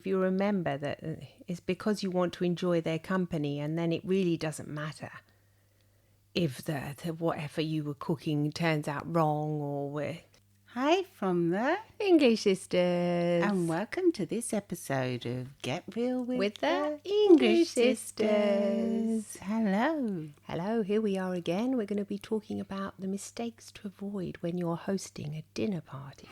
if you remember that it's because you want to enjoy their company, and then it really doesn't matter if the whatever you were cooking turns out wrong or we're Hi from the English sisters. and welcome to this episode of Get Real with the English sisters. Hello. Hello, here we are again. We're going to be talking about the mistakes to avoid when you're hosting a dinner party.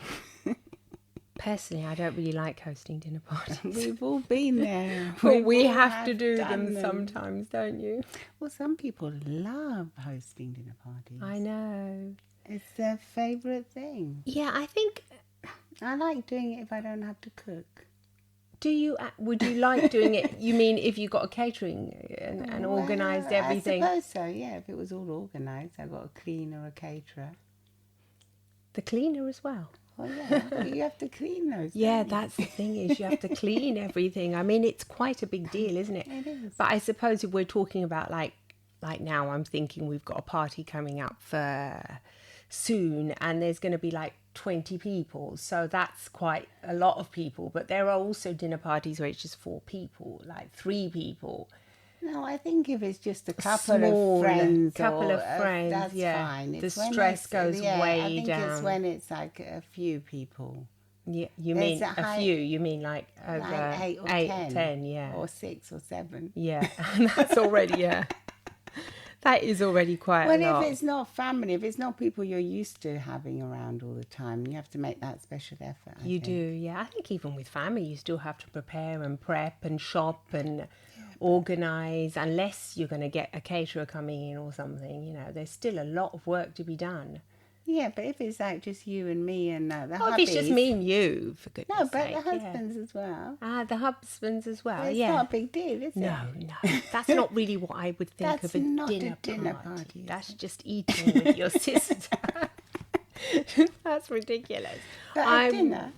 Personally, I don't really like hosting dinner parties. We've all been there. But we have to do them sometimes, don't you? Well, some people love hosting dinner parties. I know. It's their favourite thing. Yeah, I think... I like doing it if I don't have to cook. Would you like doing it, you mean if you got a catering and organised everything? I suppose so, yeah. If it was all organised, I got a cleaner, a caterer. The cleaner as well? Oh, yeah. You have to clean those. Yeah, that's the thing is you have to clean everything. I mean, it's quite a big deal, isn't it? It is. But I suppose if we're talking about like now, I'm thinking we've got a party coming up for soon, and there's going to be like 20 people. So that's quite a lot of people. But there are also dinner parties where it's just 4 people, like 3 people. No, I think if it's just a couple of friends, that's yeah. fine. The stress goes way I think down. it's when it's like a few people. Yeah, you mean a few? You mean like over like 8 or 10, yeah, or 6 or 7. Yeah, and that's already that is already quite a lot. Well, if it's not family, if it's not people you're used to having around all the time, you have to make that special effort. You do, yeah. I think even with family, you still have to prepare and prep and shop and organise, unless you're going to get a caterer coming in or something. You know, there's still a lot of work to be done. Yeah, but if it's like just you and me and the hubbies... if it's just me and you, for goodness sake. No, but sake, the husbands as well. The husbands as well, It's not a big deal, is it? No, that's not really what I would think of a dinner party. That's just eating with your sister. That's ridiculous. But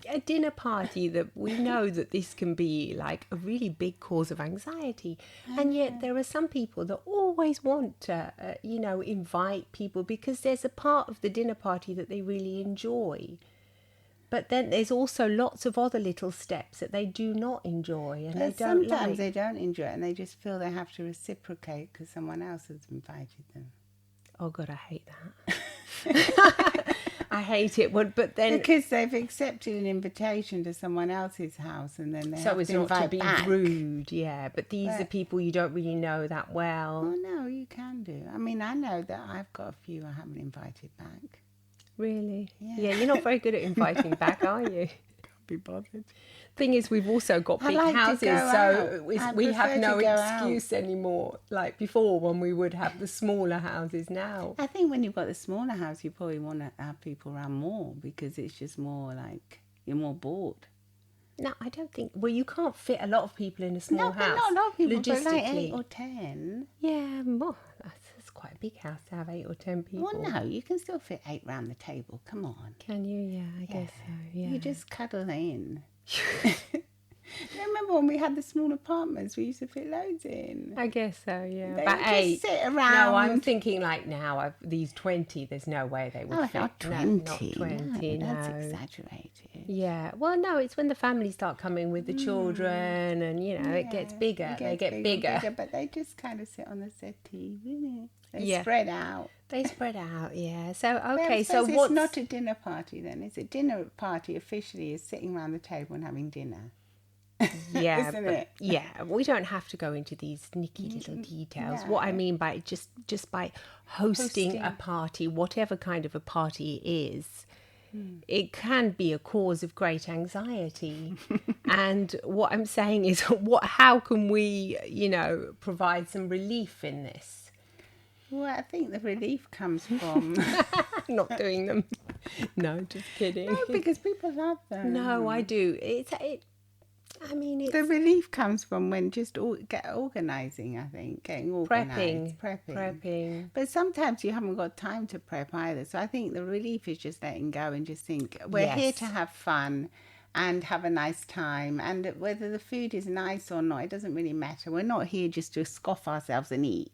a dinner party, that we know that this can be like a really big cause of anxiety, and yet there are some people that always want to invite people because there's a part of the dinner party that they really enjoy. But then there's also lots of other little steps that they do not enjoy, and they don't like. Sometimes they don't enjoy it and they just feel they have to reciprocate because someone else has invited them. Oh God, I hate that. I hate it, but then because they've accepted an invitation to someone else's house, and then they have to invite not to be back. Rude, yeah. But these are people you don't really know that well. Oh no, you can do. I mean, I know that I've got a few I haven't invited back. Really? Yeah, you're not very good at inviting back, are you? Can't be bothered. Thing is, we've also got big houses, so we have no excuse anymore. Like before, when we would have the smaller houses now. I think when you've got the smaller house, you probably want to have people around more because it's just more like you're more bored. No, I don't think. Well, you can't fit a lot of people in a small house. Not a lot of people, logistically. But like 8 or 10. Yeah, well, that's quite a big house to have 8 or 10 people. Well, no, you can still fit 8 round the table. Come on. Can you? Yeah, I guess so. Yeah. You just cuddle in. Remember when we had the small apartments, we used to fit loads in. I guess so, yeah. They but would 8. Just sit around. No, I'm thinking like now, these 20, there's no way they would fit. Not 20. No, not 20, no. That's exaggerated. Yeah, well, no, it's when the families start coming with the children and, it gets bigger. They get bigger. But they just kind of sit on the settee, They spread out. They spread out, yeah. So, okay, so what's... It's not a dinner party then. It's a dinner party officially is sitting around the table and having dinner. Yeah, Isn't it? Yeah, we don't have to go into these nicky little details. What I mean by just by hosting a party, whatever kind of a party it is, it can be a cause of great anxiety. And what I'm saying is, how can we, provide some relief in this? Well, I think the relief comes from not doing them. No, just kidding. No, because people love them. No, I do. The relief comes from when organising, I think, getting organised. Prepping. But sometimes you haven't got time to prep either. So I think the relief is just letting go and just think, we're here to have fun and have a nice time. And whether the food is nice or not, it doesn't really matter. We're not here just to scoff ourselves and eat.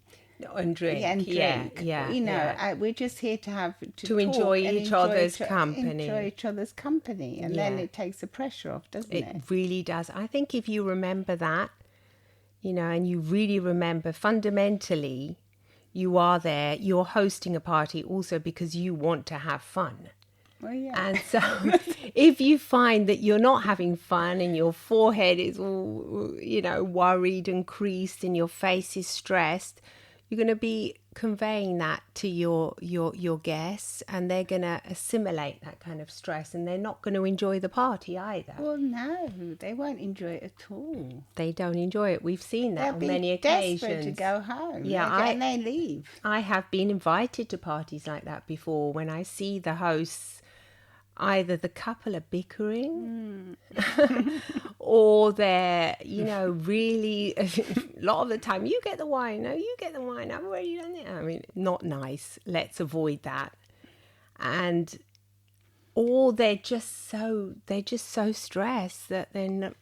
And drink. And drink. Yeah. You know, we're just here to have to talk enjoy and each other's company. Enjoy each other's company, and then it takes the pressure off, doesn't it? It really does. I think if you remember that, you know, and you really remember fundamentally, you are there. You're hosting a party also because you want to have fun. Well, yeah. And so if you find that you're not having fun and your forehead is all, you know, worried and creased and your face is stressed, you're going to be conveying that to your guests, and they're going to assimilate that kind of stress, and they're not going to enjoy the party either. Well, no, they won't enjoy it at all. They don't enjoy it. We've seen that They'll on many be occasions. desperate to go home. Yeah, and they leave. I have been invited to parties like that before when I see the hosts, either the couple are bickering or they're, you know, really, a lot of the time, you get the wine, no, you get the wine, I've already done it. I mean, not nice. Let's avoid that. And, or they're just so stressed that they're not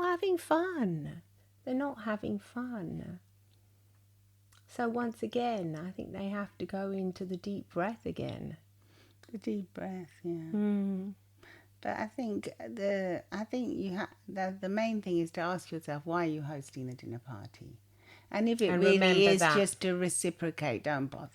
having fun. They're not having fun. So once again, I think they have to go into the deep breath again. The deep breath, yeah. But I think the main thing is to ask yourself, why are you hosting the dinner party? And if it really is just to reciprocate, don't bother.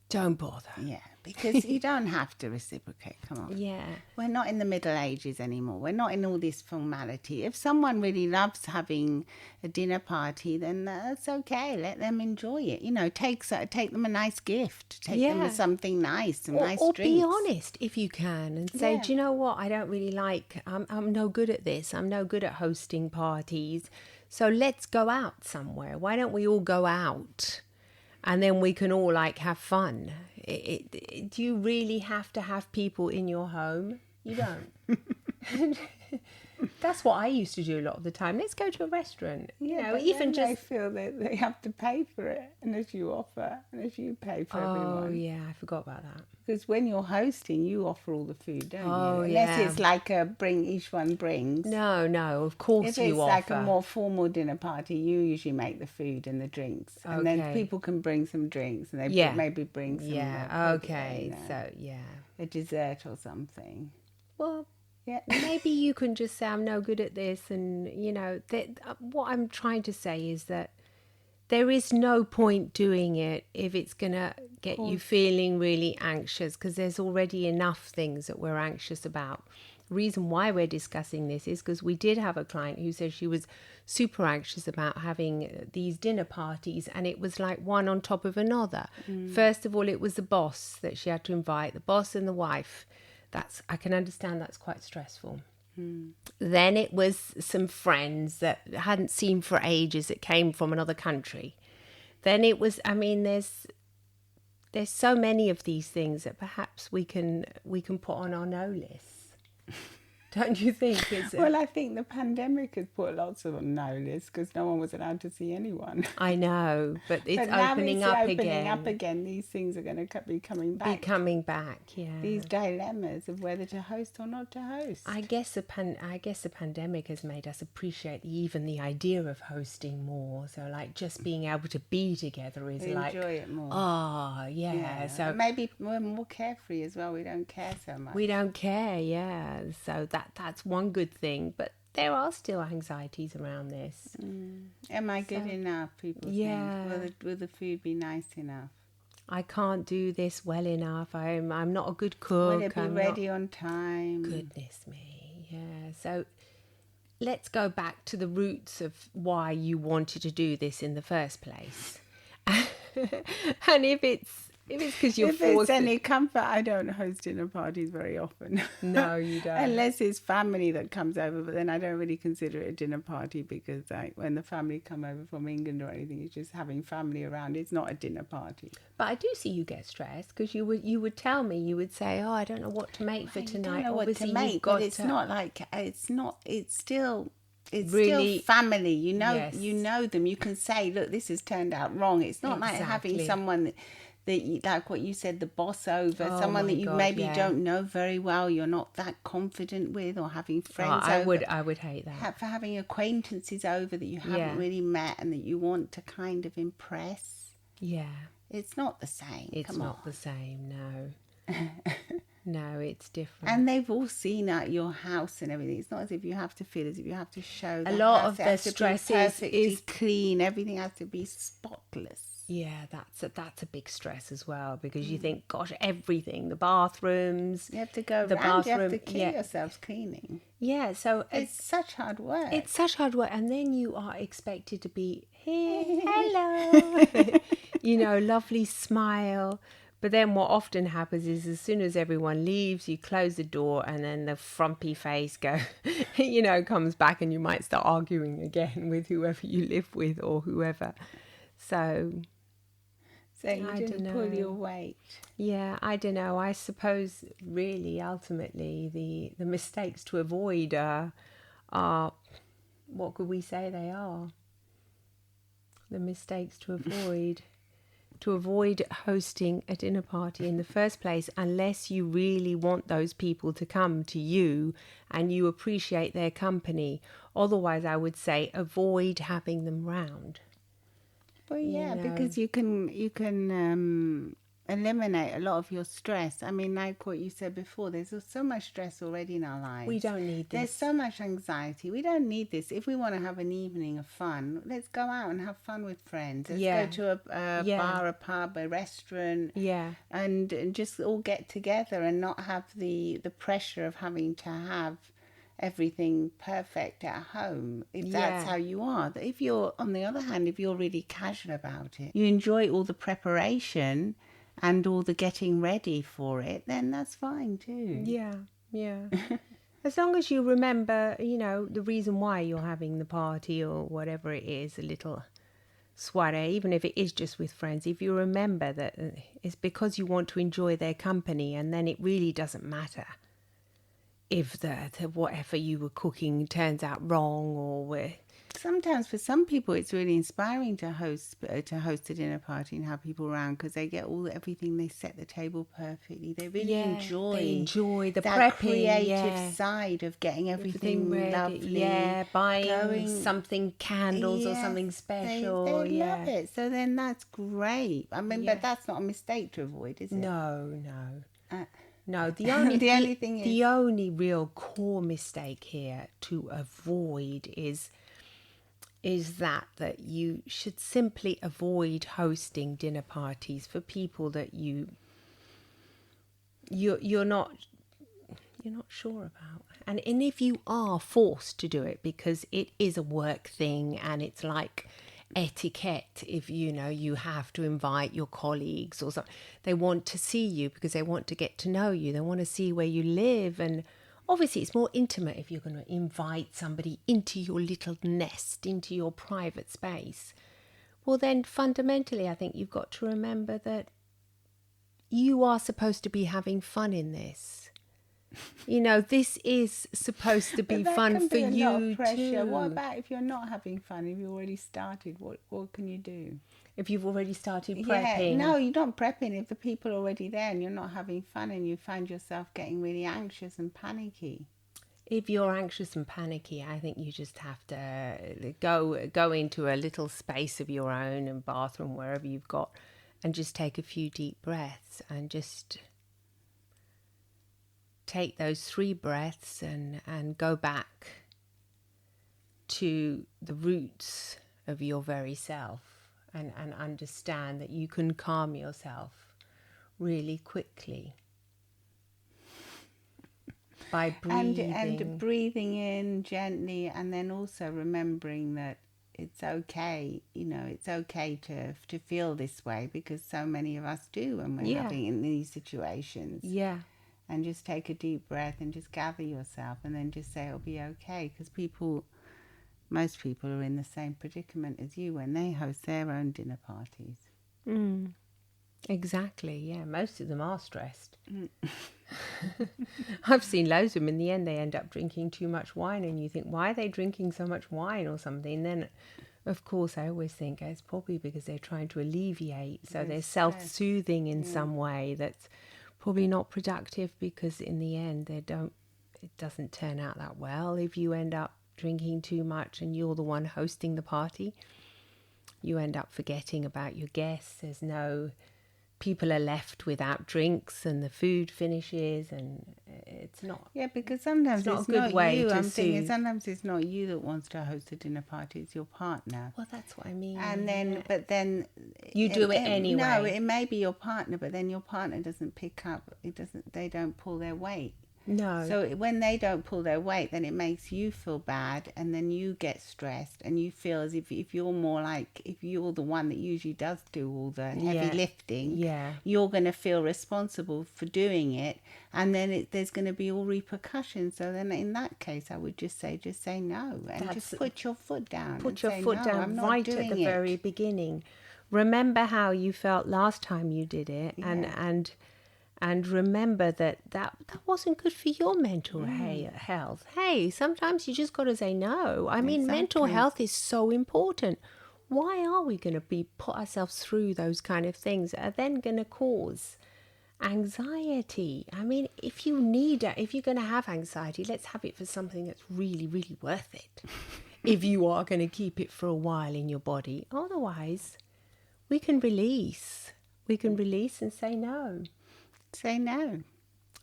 Don't bother. Yeah, because you don't have to reciprocate. Come on. Yeah. We're not in the Middle Ages anymore. We're not in all this formality. If someone really loves having a dinner party, then that's okay. Let them enjoy it. You know, take them a nice gift. Take them something nice, some nice drinks. Or be honest if you can and say, do you know what? I don't really like, I'm no good at this. I'm no good at hosting parties. So let's go out somewhere. Why don't we all go out? And then we can all like have fun. Do you really have to have people in your home? You don't. That's what I used to do a lot of the time. Let's go to a restaurant. Yeah, you know, but even then just they feel that they have to pay for it unless you offer, unless you pay for everyone. Oh yeah, I forgot about that. Because when you're hosting, you offer all the food, don't you? Unless it's like each one brings. No, of course if you offer. If it's like a more formal dinner party, you usually make the food and the drinks, and then people can bring some drinks, and they maybe bring some. A dessert or something. Well. Yeah, maybe you can just say, I'm no good at this. And, you know, what I'm trying to say is that there is no point doing it if it's going to get you feeling really anxious, because there's already enough things that we're anxious about. The reason why we're discussing this is because we did have a client who said she was super anxious about having these dinner parties, and it was like one on top of another. First of all, it was the boss that she had to invite, the boss and the wife. I can understand that's quite stressful. Then it was some friends that hadn't seen for ages that came from another country. Then it was, I mean, there's so many of these things that perhaps we can put on our no list. Don't you think? Well, I think the pandemic has put lots of on no list because no one was allowed to see anyone. I know, but it's opening up again. These things are going to be coming back. Yeah. These dilemmas of whether to host or not to host. I guess the pandemic has made us appreciate even the idea of hosting more. So, like, just being able to be together is enjoy it more. Oh, yeah. So maybe we're more carefree as well. We don't care so much. We don't care, yeah. So that's one good thing, but there are still anxieties around this. Am I good enough? People think. Will the food be nice enough? I can't do this well enough. I'm not a good cook. Will it be ready on time? Goodness me, yeah. So let's go back to the roots of why you wanted to do this in the first place. And if it's because you're forced. If it's any comfort, I don't host dinner parties very often. No, you don't. Unless it's family that comes over, but then I don't really consider it a dinner party because when the family come over from England or anything, it's just having family around. It's not a dinner party. But I do see you get stressed because you would tell me, you would say, oh, I don't know what to make for tonight. I don't know Obviously, what to make, but it's not like, it's still really, still family, you know. Yes. You know them. You can say, look, this has turned out wrong. It's not like having someone that you, like what you said, the boss over, someone that you maybe don't know very well, you're not that confident with, or having friends over. I would hate that. For having acquaintances over that you haven't really met and that you want to kind of impress. Yeah. It's not the same. It's not the same, no. No, it's different. And they've all seen your house and everything. It's not as if you have to feel as if you have to show a lot of the stress is clean. Everything has to be spotless. Yeah, that's a big stress as well, because you think, gosh, everything, the bathrooms. You have to go around, you have to kill yourselves cleaning. Yeah, so it's such hard work. It's such hard work, and then you are expected to be, hey, hello, you know, lovely smile. But then what often happens is, as soon as everyone leaves, you close the door, and then the frumpy face comes back, and you might start arguing again with whoever you live with or whoever. So you didn't pull your weight. Yeah, I don't know. I suppose really, ultimately, the mistakes to avoid are, what could we say they are? The mistakes to avoid hosting a dinner party in the first place, unless you really want those people to come to you and you appreciate their company. Otherwise, I would say avoid having them round. Well, yeah, because you can eliminate a lot of your stress. I mean, like what you said before, there's so much stress already in our lives. We don't need this. There's so much anxiety. We don't need this. If we want to have an evening of fun, let's go out and have fun with friends. Let's go to a bar, a pub, a restaurant. Yeah. And just all get together and not have the pressure of having to have everything perfect at home, if that's how you are. If you're, on the other hand, if you're really casual about it, you enjoy all the preparation and all the getting ready for it, then that's fine too. Yeah. As long as you remember, the reason why you're having the party or whatever it is, a little soiree, even if it is just with friends, if you remember that it's because you want to enjoy their company, and then it really doesn't matter if the whatever you were cooking turns out wrong or sometimes for some people it's really inspiring to host a dinner party and have people around, because they get everything, they set the table perfectly, they really enjoy the that prepping, creative side of getting everything ready, lovely, buying something, candles or something special. They love it, so then that's great. I mean, but that's not a mistake to avoid, is it? No, the only real core mistake here to avoid is that you should simply avoid hosting dinner parties for people that you're not sure about. And if you are forced to do it because it is a work thing and it's like etiquette, if you have to invite your colleagues or something, they want to see you because they want to get to know you, they want to see where you live, and obviously it's more intimate if you're going to invite somebody into your little nest, into your private space. Well, then fundamentally I think you've got to remember that you are supposed to be having fun in this. This is supposed to be fun for you too. What about if you're not having fun? If you already started, what can you do? If you've already started prepping? No, you're not prepping. If the people are already there and you're not having fun and you find yourself getting really anxious and panicky. If you're anxious and panicky, I think you just have to go into a little space of your own, and bathroom, wherever you've got, and just take a few deep breaths and just take those 3 breaths and go back to the roots of your very self, and understand that you can calm yourself really quickly by breathing. And breathing in gently, and then also remembering that it's okay, it's okay to feel this way, because so many of us do when we're having in these situations. Yeah. And just take a deep breath and just gather yourself, and then just say it'll be okay, because most people are in the same predicament as you when they host their own dinner parties. Exactly, yeah. Most of them are stressed. I've seen loads of them. In the end, they end up drinking too much wine, and you think, why are they drinking so much wine or something? And then, of course, I always think it's probably because they're trying to alleviate. So they're self-soothing in some way that's probably not productive, because in the end it doesn't turn out that well if you end up drinking too much and you're the one hosting the party. you end up forgetting about your guests. There's no... People are left without drinks and the food finishes, and it's not... Yeah, because sometimes it's not a good way you. to I'm thinking sometimes it's not you that wants to host a dinner party, it's your partner. Well, that's what I mean. And then, but then... You do it anyway. No, it may be your partner, but then your partner doesn't pick up, they don't pull their weight. No. So when they don't pull their weight, then it makes you feel bad, and then you get stressed, and you feel as if you're more like, if you're the one that usually does do all the heavy lifting, you're going to feel responsible for doing it, and then there's going to be all repercussions. So then in that case, I would just say no, and just put your foot down. Put your foot down right at the very beginning. Remember how you felt last time you did it, and remember that wasn't good for your mental health. Hey, sometimes you just got to say no. I mean, mental health is so important. Why are we going to put ourselves through those kind of things that are then going to cause anxiety? I mean, if you're going to have anxiety, let's have it for something that's really, really worth it. If you are going to keep it for a while in your body. Otherwise, we can release. We can release and say no. Say no.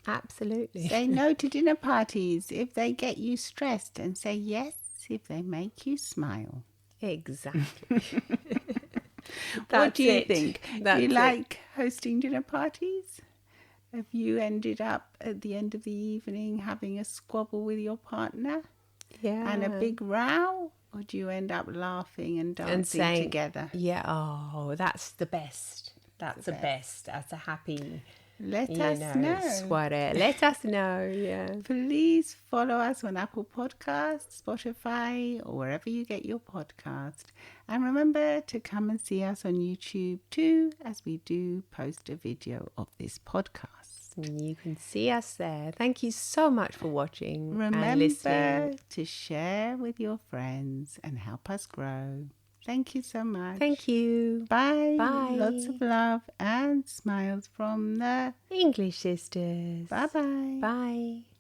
Absolutely. Say no to dinner parties if they get you stressed, and say yes if they make you smile. Exactly. What do you think? Do you like hosting dinner parties? Have you ended up at the end of the evening having a squabble with your partner? Yeah. And a big row? Or do you end up laughing and dancing together? Yeah, oh, that's the best. That's the best. That's a happy... Let us know. Let us know, yeah. Please follow us on Apple Podcasts, Spotify, or wherever you get your podcast. And remember to come and see us on YouTube too, as we do post a video of this podcast. You can see us there. Thank you so much for watching and listening. Remember to share with your friends and help us grow. Thank you so much. Thank you. Bye. Bye. Lots of love and smiles from the English Sisters. Bye-bye. Bye.